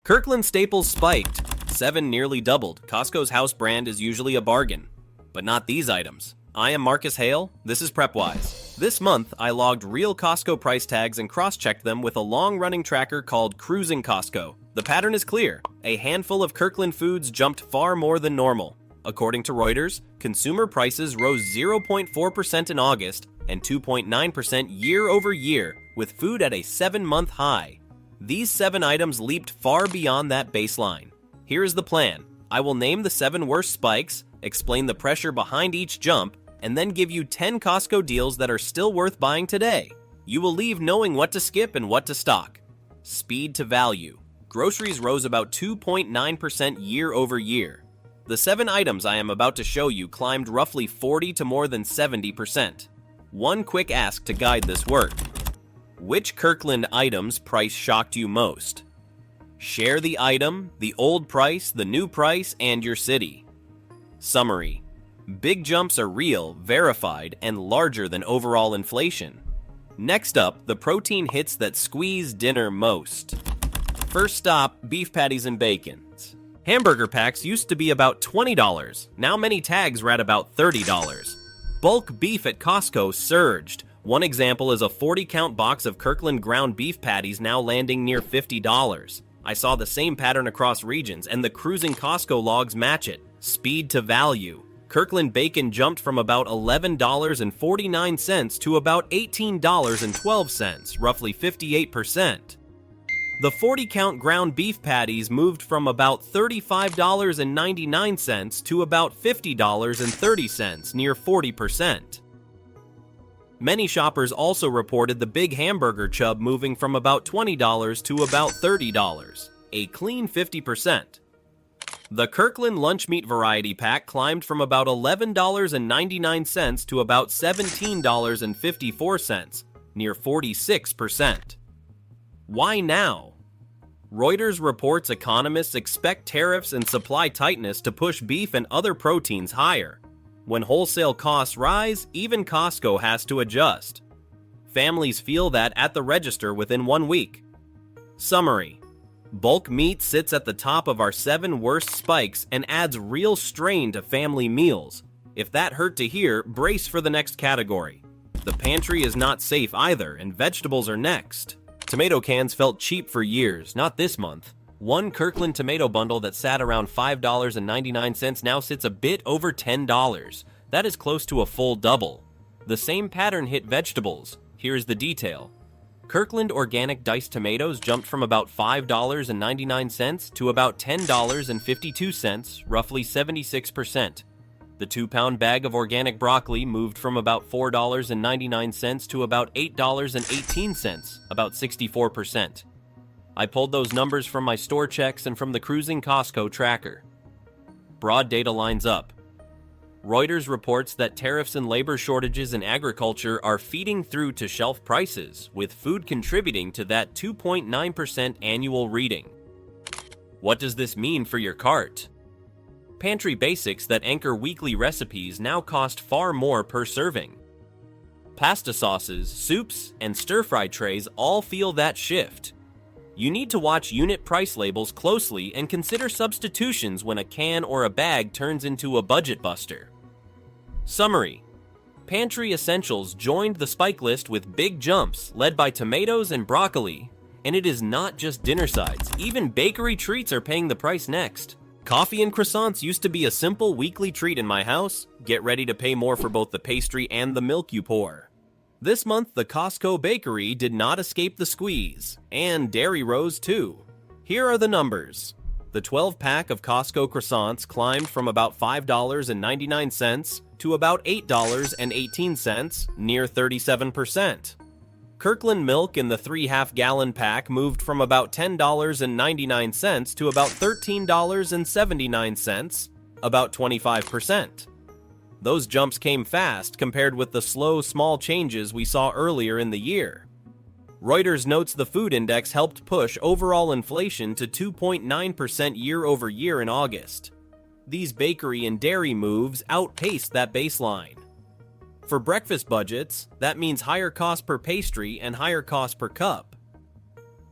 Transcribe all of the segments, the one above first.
Kirkland staples spiked. 7 nearly doubled. Costco's house brand is usually a bargain. But not these items. I am Marcus Hale. This is PrepWise. This month, I logged real Costco price tags and cross-checked them with a long-running tracker called Cruising Costco. The pattern is clear. A handful of Kirkland foods jumped far more than normal. According to Reuters, consumer prices rose 0.4% in August and 2.9% year over year, with food at a 7-month high. These 7 items leaped far beyond that baseline. Here is the plan. I will name the 7 worst spikes, explain the pressure behind each jump, and then give you 10 Costco deals that are still worth buying today. You will leave knowing what to skip and what to stock. Speed to value. Groceries rose about 2.9% year over year. The 7 items I am about to show you climbed roughly 40 to more than 70%. One quick ask to guide this work. Which Kirkland items price shocked you most? Share the item, the old price, the new price, and your city. Summary. Big jumps are real, verified, and larger than overall inflation. Next up, the protein hits that squeeze dinner most. First stop, beef patties and bacons. Hamburger packs used to be about $20. Now many tags are at about $30. Bulk beef at Costco surged. One example is a 40-count box of Kirkland ground beef patties now landing near $50. I saw the same pattern across regions, and the Cruising Costco logs match it. Speed to value. Kirkland bacon jumped from about $11.49 to about $18.12, roughly 58%. The 40-count ground beef patties moved from about $35.99 to about $50.30, near 40%. Many shoppers also reported the big hamburger chub moving from about $20 to about $30, a clean 50%. The Kirkland lunch meat variety pack climbed from about $11.99 to about $17.54, near 46%. Why now? Reuters reports economists expect tariffs and supply tightness to push beef and other proteins higher. When wholesale costs rise, even Costco has to adjust. Families feel that at the register within 1 week. Summary. Bulk meat sits at the top of our 7 worst spikes and adds real strain to family meals. If that hurt to hear, brace for the next category. The pantry is not safe either, and vegetables are next. Tomato cans felt cheap for years, not this month. One Kirkland tomato bundle that sat around $5.99 now sits a bit over $10. That is close to a full double. The same pattern hit vegetables. Here's the detail. Kirkland organic diced tomatoes jumped from about $5.99 to about $10.52, roughly 76%. The 2-pound bag of organic broccoli moved from about $4.99 to about $8.18, about 64%. I pulled those numbers from my store checks and from the Cruising Costco tracker. Broad data lines up. Reuters reports that tariffs and labor shortages in agriculture are feeding through to shelf prices, with food contributing to that 2.9% annual reading. What does this mean for your cart? Pantry basics that anchor weekly recipes now cost far more per serving. Pasta sauces, soups, and stir-fry trays all feel that shift. You need to watch unit price labels closely and consider substitutions when a can or a bag turns into a budget buster. Summary. Pantry essentials joined the spike list with big jumps led by tomatoes and broccoli. And it is not just dinner sides, even bakery treats are paying the price next. Coffee and croissants used to be a simple weekly treat in my house. Get ready to pay more for both the pastry and the milk you pour. This month, the Costco bakery did not escape the squeeze, and dairy rose too. Here are the numbers. The 12-pack of Costco croissants climbed from about $5.99 to about $8.18, near 37%. Kirkland milk in the 3.5-gallon pack moved from about $10.99 to about $13.79, about 25%. Those jumps came fast compared with the slow, small changes we saw earlier in the year. Reuters notes the food index helped push overall inflation to 2.9% year over year in August. These bakery and dairy moves outpaced that baseline. For breakfast budgets, that means higher cost per pastry and higher cost per cup.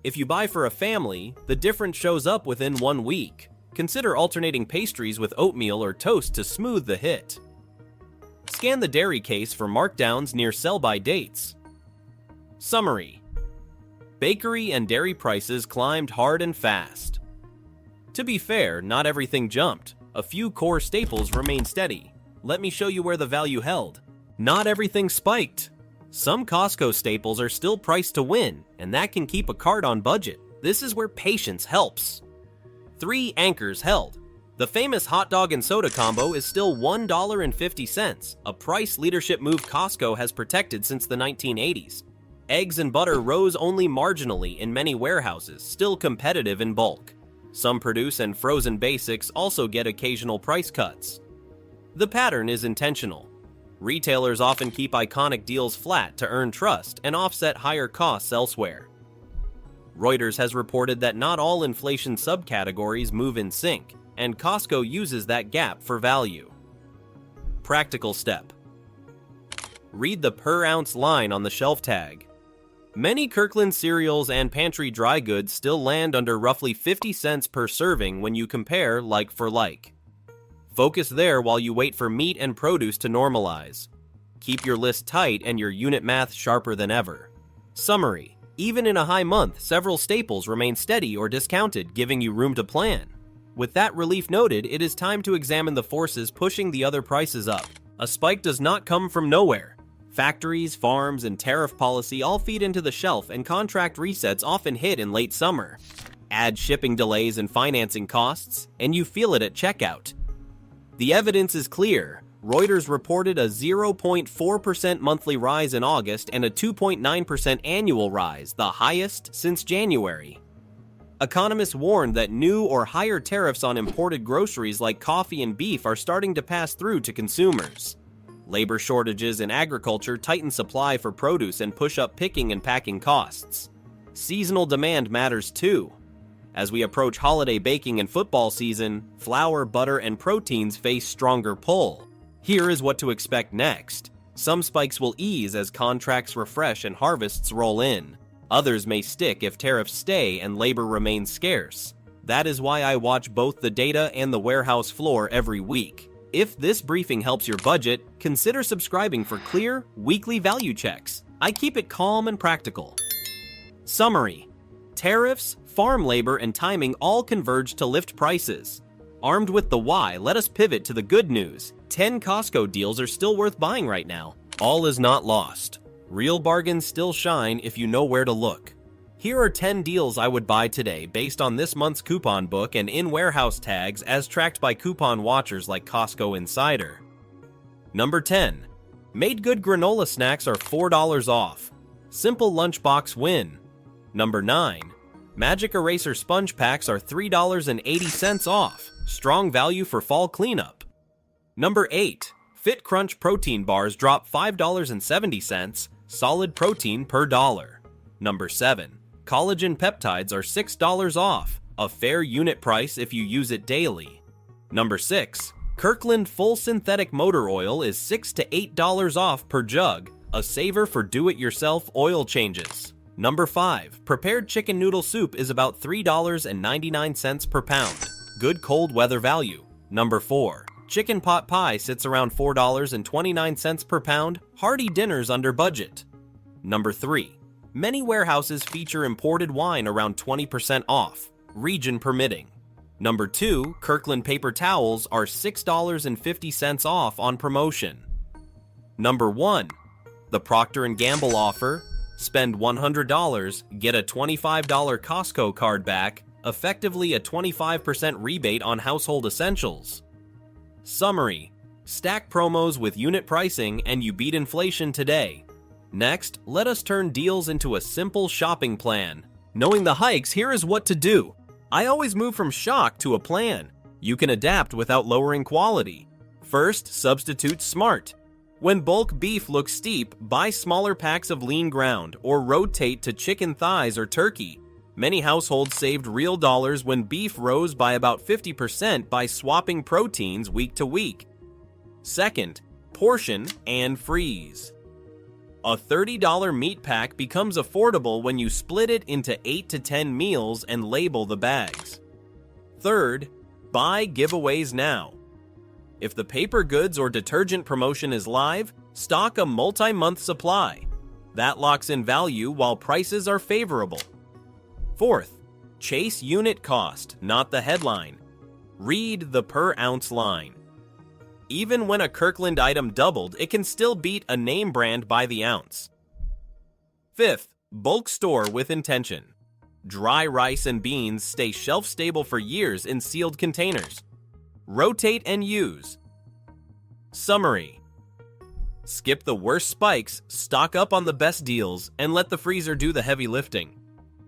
If you buy for a family, the difference shows up within 1 week. Consider alternating pastries with oatmeal or toast to smooth the hit. Scan the dairy case for markdowns near sell-by dates. Summary: bakery and dairy prices climbed hard and fast. To be fair, not everything jumped. A few core staples remained steady. Let me show you where the value held. Not everything spiked. Some Costco staples are still priced to win, and that can keep a cart on budget. This is where patience helps. 3 anchors held. The famous hot dog and soda combo is still $1.50, a price leadership move Costco has protected since the 1980s. Eggs and butter rose only marginally in many warehouses, still competitive in bulk. Some produce and frozen basics also get occasional price cuts. The pattern is intentional. Retailers often keep iconic deals flat to earn trust and offset higher costs elsewhere. Reuters has reported that not all inflation subcategories move in sync, and Costco uses that gap for value. Practical step: read the per ounce line on the shelf tag. Many Kirkland cereals and Pantry dry goods still land under roughly 50 cents per serving when you compare like for like. Focus there while you wait for meat and produce to normalize. Keep your list tight and your unit math sharper than ever. Summary: even in a high month, several staples remain steady or discounted, giving you room to plan. With that relief noted, it is time to examine the forces pushing the other prices up. A spike does not come from nowhere. Factories, farms, and tariff policy all feed into the shelf, and contract resets often hit in late summer. Add shipping delays and financing costs, and you feel it at checkout. The evidence is clear. Reuters reported a 0.4% monthly rise in August and a 2.9% annual rise, the highest since January. Economists warned that new or higher tariffs on imported groceries like coffee and beef are starting to pass through to consumers. Labor shortages in agriculture tighten supply for produce and push up picking and packing costs. Seasonal demand matters too. As we approach holiday baking and football season, flour, butter, and proteins face stronger pull. Here is what to expect next. Some spikes will ease as contracts refresh and harvests roll in. Others may stick if tariffs stay and labor remains scarce. That is why I watch both the data and the warehouse floor every week. If this briefing helps your budget, consider subscribing for clear, weekly value checks. I keep it calm and practical. Summary: tariffs, farm labor, and timing all converge to lift prices. Armed with the why, let us pivot to the good news. 10 Costco deals are still worth buying right now. All is not lost. Real bargains still shine if you know where to look. Here are 10 deals I would buy today based on this month's coupon book and in-warehouse tags as tracked by coupon watchers like Costco Insider. Number 10. Made Good granola snacks are $4 off. Simple lunchbox win. Number 9. Magic Eraser sponge packs are $3.80 off. Strong value for fall cleanup. Number 8. Fit Crunch protein bars drop $5.70. Solid protein per dollar. Number 7. Collagen peptides are $6 off. A fair unit price if you use it daily. Number 6. Kirkland full synthetic motor oil is $6 to $8 off per jug. A saver for do-it-yourself oil changes. Number 5. Prepared chicken noodle soup is about $3.99 per pound. Good cold weather value. Number 4. Chicken pot pie sits around $4.29 per pound. Hearty dinners under budget. Number 3. Many warehouses feature imported wine around 20% off, region permitting. Number 2. Kirkland paper towels are $6.50 off on promotion. Number 1. The Procter & Gamble offer. Spend $100, get a $25 Costco card back, effectively a 25% rebate on household essentials. Summary: stack promos with unit pricing and you beat inflation today. Next, let us turn deals into a simple shopping plan. Knowing the hikes, here is what to do. I always move from shock to a plan. You can adapt without lowering quality. First, substitute smart. When bulk beef looks steep, buy smaller packs of lean ground or rotate to chicken thighs or turkey. Many households saved real dollars when beef rose by about 50% by swapping proteins week to week. Second, portion and freeze. A $30 meat pack becomes affordable when you split it into 8 to 10 meals and label the bags. Third, buy giveaways now. If the paper goods or detergent promotion is live, stock a multi-month supply. That locks in value while prices are favorable. Fourth, chase unit cost, not the headline. Read the per ounce line. Even when a Kirkland item doubled, it can still beat a name brand by the ounce. Fifth, bulk store with intention. Dry rice and beans stay shelf-stable for years in sealed containers. Rotate and use. Summary: skip the worst spikes, stock up on the best deals, and let the freezer do the heavy lifting.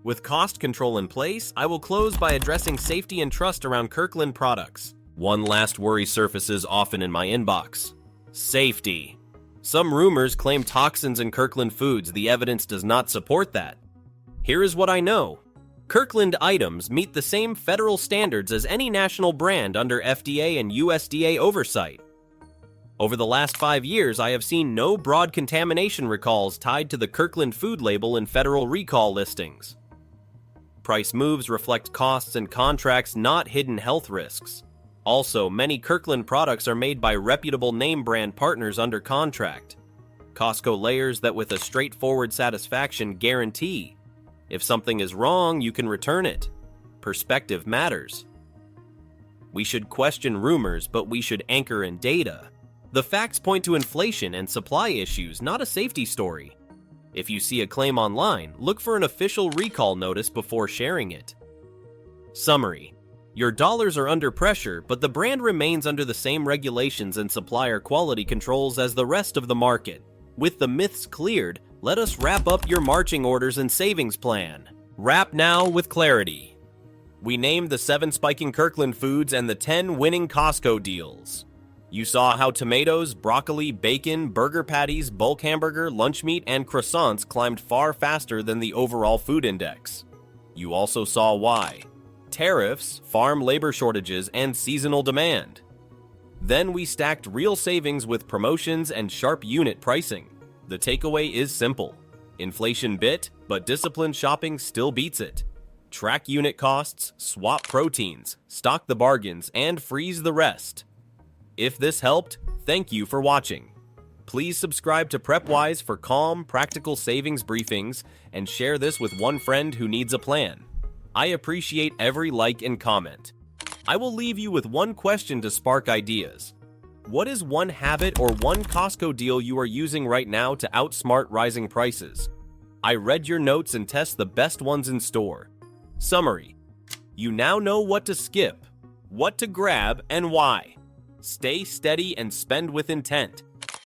With cost control in place, I will close by addressing safety and trust around Kirkland products. One last worry surfaces often in my inbox: safety. Some rumors claim toxins in Kirkland foods. The evidence does not support that. Here is what I know. Kirkland items meet the same federal standards as any national brand under FDA and USDA oversight. Over the last 5 years, I have seen no broad contamination recalls tied to the Kirkland food label in federal recall listings. Price moves reflect costs and contracts, not hidden health risks. Also, many Kirkland products are made by reputable name brand partners under contract. Costco layers that with a straightforward satisfaction guarantee. If something is wrong, you can return it. Perspective matters. We should question rumors, but we should anchor in data. The facts point to inflation and supply issues, not a safety story. If you see a claim online, look for an official recall notice before sharing it. Summary: your dollars are under pressure, but the brand remains under the same regulations and supplier quality controls as the rest of the market. With the myths cleared, let us wrap up your marching orders and savings plan. Wrap now with clarity. We named the 7 spiking Kirkland foods and the 10 winning Costco deals. You saw how tomatoes, broccoli, bacon, burger patties, bulk hamburger, lunch meat, and croissants climbed far faster than the overall food index. You also saw why. Tariffs, farm labor shortages, and seasonal demand. Then we stacked real savings with promotions and sharp unit pricing. The takeaway is simple. Inflation bit, but disciplined shopping still beats it. Track unit costs, swap proteins, stock the bargains, and freeze the rest. If this helped, thank you for watching. Please subscribe to PrepWise for calm, practical savings briefings and share this with one friend who needs a plan. I appreciate every like and comment. I will leave you with one question to spark ideas. What is one habit or one Costco deal you are using right now to outsmart rising prices? I read your notes and test the best ones in store. Summary: you now know what to skip, what to grab, and why. Stay steady and spend with intent.